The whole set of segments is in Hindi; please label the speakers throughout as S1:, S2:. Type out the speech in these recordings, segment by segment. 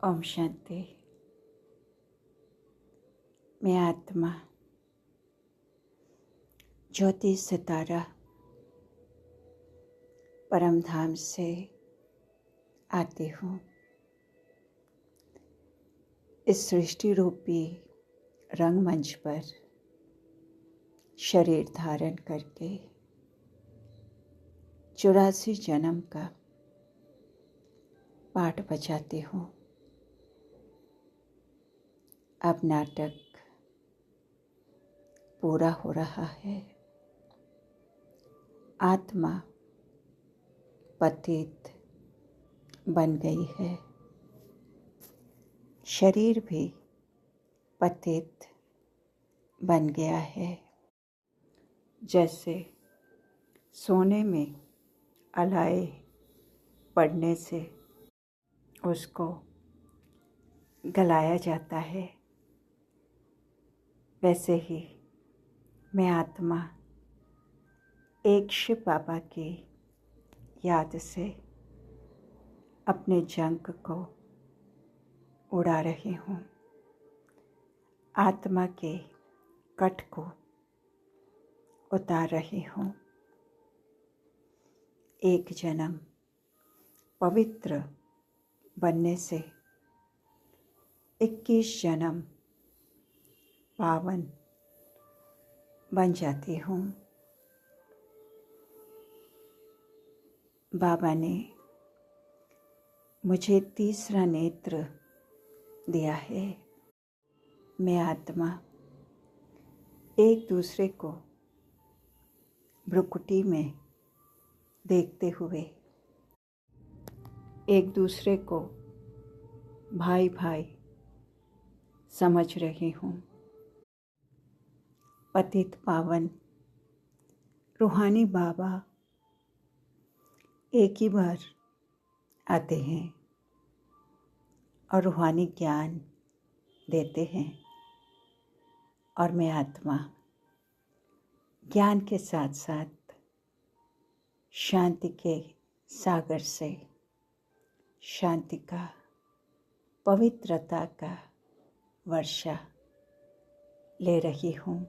S1: ओम शांति। मैं आत्मा ज्योति सितारा परम धाम से आती हूँ। इस सृष्टि रूपी रंगमंच पर शरीर धारण करके 84 जन्म का पाठ बजाती हूँ। अब नाटक पूरा हो रहा है। आत्मा पतित बन गई है, शरीर भी पतित बन गया है। जैसे सोने में अलाए पड़ने से उसको गलाया जाता है, वैसे ही मैं आत्मा एक शिव बाबा की याद से अपने जंक को उड़ा रही हूँ। आत्मा के कट को उतार रही हूँ। एक जन्म पवित्र बनने से 21 जन्म पावन बन जाती हूँ। बाबा ने मुझे तीसरा नेत्र दिया है। मैं आत्मा एक दूसरे को भ्रुकुटी में देखते हुए एक दूसरे को भाई भाई समझ रही हूँ। पतित पावन रूहानी बाबा एक ही बार आते हैं और रूहानी ज्ञान देते हैं, और मैं आत्मा ज्ञान के साथ साथ शांति के सागर से शांति का, पवित्रता का वर्षा ले रही हूँ।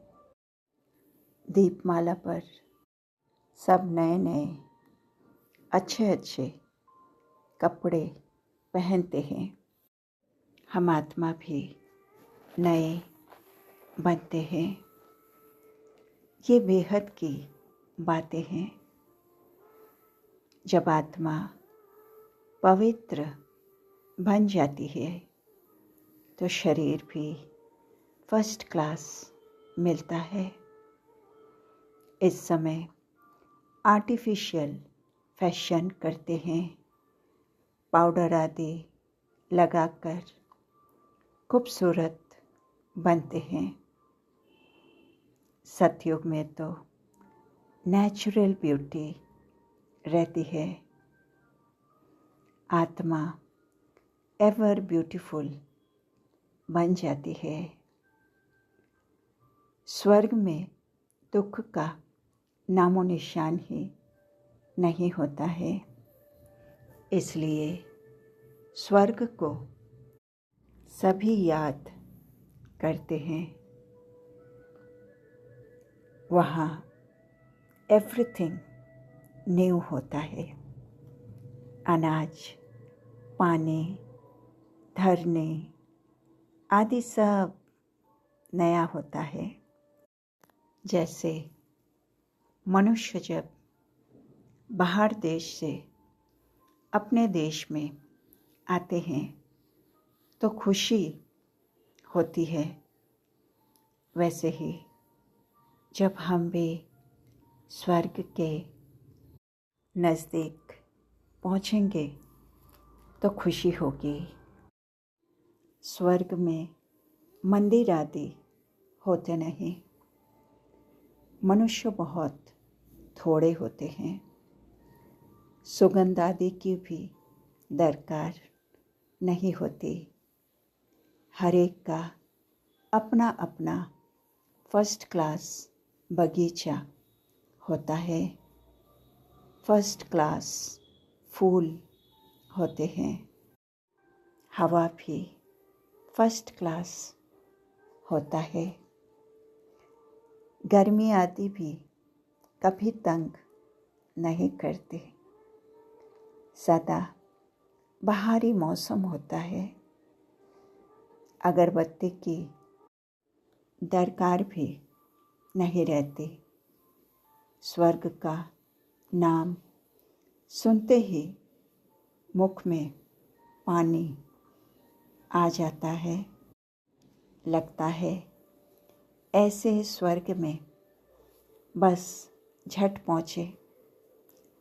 S1: दीपमाला पर सब नए नए अच्छे अच्छे कपड़े पहनते हैं। हम आत्मा भी नए बनते हैं। ये बेहद की बातें हैं। जब आत्मा पवित्र बन जाती है तो शरीर भी फर्स्ट क्लास मिलता है। इस समय आर्टिफिशियल फैशन करते हैं, पाउडर आदि लगाकर खूबसूरत बनते हैं। सतयुग में तो नेचुरल ब्यूटी रहती है। आत्मा एवर ब्यूटीफुल बन जाती है। स्वर्ग में दुख का नामो निशान ही नहीं होता है। इसलिए स्वर्ग को सभी याद करते हैं। वहाँ एवरीथिंग न्यू होता है। अनाज, पानी, धरने आदि सब नया होता है। जैसे मनुष्य जब बाहर देश से अपने देश में आते हैं तो खुशी होती है, वैसे ही जब हम भी स्वर्ग के नज़दीक पहुँचेंगे तो खुशी होगी। स्वर्ग में मंदिर आदि होते नहीं, मनुष्य बहुत थोड़े होते हैं। सुगंध आदि की भी दरकार नहीं होती। हर एक का अपना अपना फर्स्ट क्लास बगीचा होता है, फर्स्ट क्लास फूल होते हैं। हवा भी फर्स्ट क्लास होता है। गर्मी आती भी कभी तंग नहीं करती। सदा बहारी मौसम होता है। अगरबत्ती की दरकार भी नहीं रहती। स्वर्ग का नाम सुनते ही मुख में पानी आ जाता है। लगता है ऐसे स्वर्ग में बस झट पहुँचे,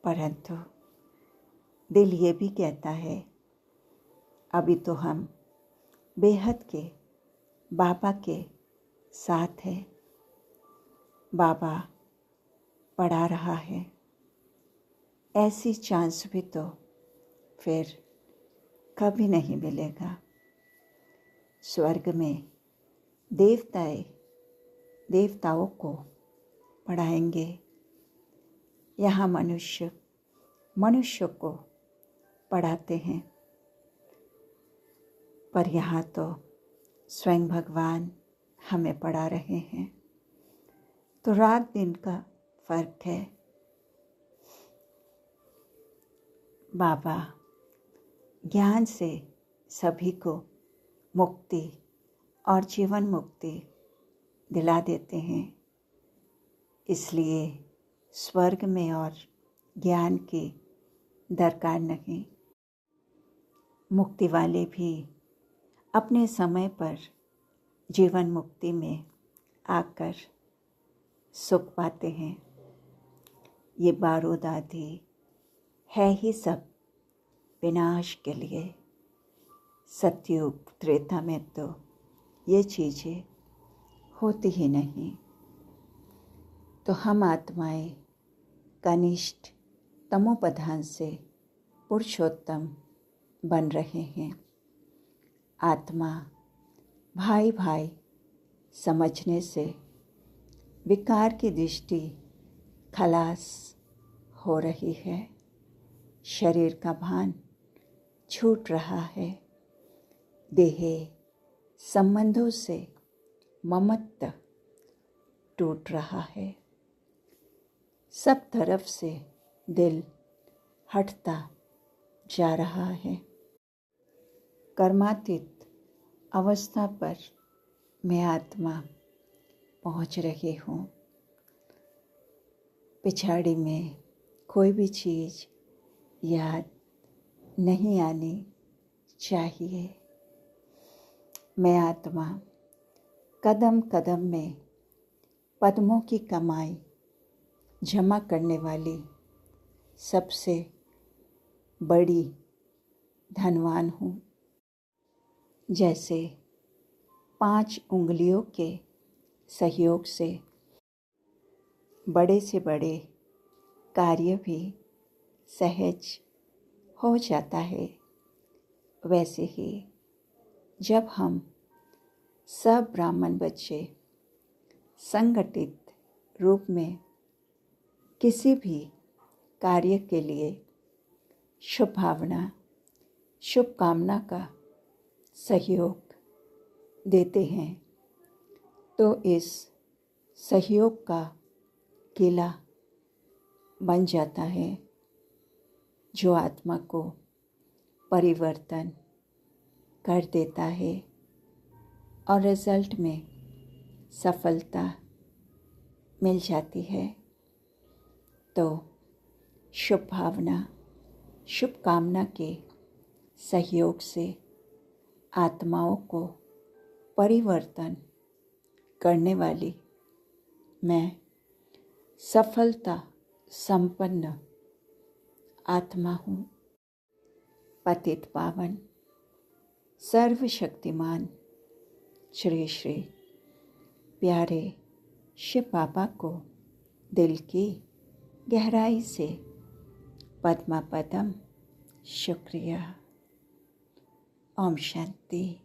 S1: परंतु दिल ये भी कहता है अभी तो हम बेहद के बाबा के साथ है। बाबा पढ़ा रहा है। ऐसी चांस भी तो फिर कभी नहीं मिलेगा। स्वर्ग में देवताओं को पढ़ाएंगे। यहाँ मनुष्य को पढ़ाते हैं, पर यहाँ तो स्वयं भगवान हमें पढ़ा रहे हैं। तो रात दिन का फर्क है। बाबा ज्ञान से सभी को मुक्ति और जीवन मुक्ति दिला देते हैं। इसलिए स्वर्ग में और ज्ञान की दरकार नहीं। मुक्ति वाले भी अपने समय पर जीवन मुक्ति में आकर सुख पाते हैं। ये बारूद आदि है ही सब विनाश के लिए। सतयुग त्रेता में तो ये चीज़ें होती ही नहीं। तो हम आत्माएं कनिष्ठ तमोप्रधान से पुरुषोत्तम बन रहे हैं। आत्मा भाई भाई समझने से विकार की दृष्टि खलास हो रही है। शरीर का भान छूट रहा है। देह संबंधों से ममत्व टूट रहा है। सब तरफ से दिल हटता जा रहा है। कर्मातीत अवस्था पर मैं आत्मा पहुंच रही हूँ। पिछाड़ी में कोई भी चीज़ याद नहीं आनी चाहिए। मैं आत्मा कदम कदम में पद्मों की कमाई जमा करने वाली सबसे बड़ी धनवान हूँ। जैसे 5 उंगलियों के सहयोग से बड़े से बड़े कार्य भी सहज हो जाता है, वैसे ही जब हम सब ब्राह्मण बच्चे संगठित रूप में किसी भी कार्य के लिए शुभकामना का सहयोग देते हैं, तो इस सहयोग का किला बन जाता है, जो आत्मा को परिवर्तन कर देता है और रिजल्ट में सफलता मिल जाती है। तो शुभकामना के सहयोग से आत्माओं को परिवर्तन करने वाली मैं सफलता संपन्न आत्मा हूँ। पतित पावन सर्वशक्तिमान श्री श्री प्यारे शिव बाबा को दिल की गहराई से पद्मा पदम शुक्रिया। ओम शांति।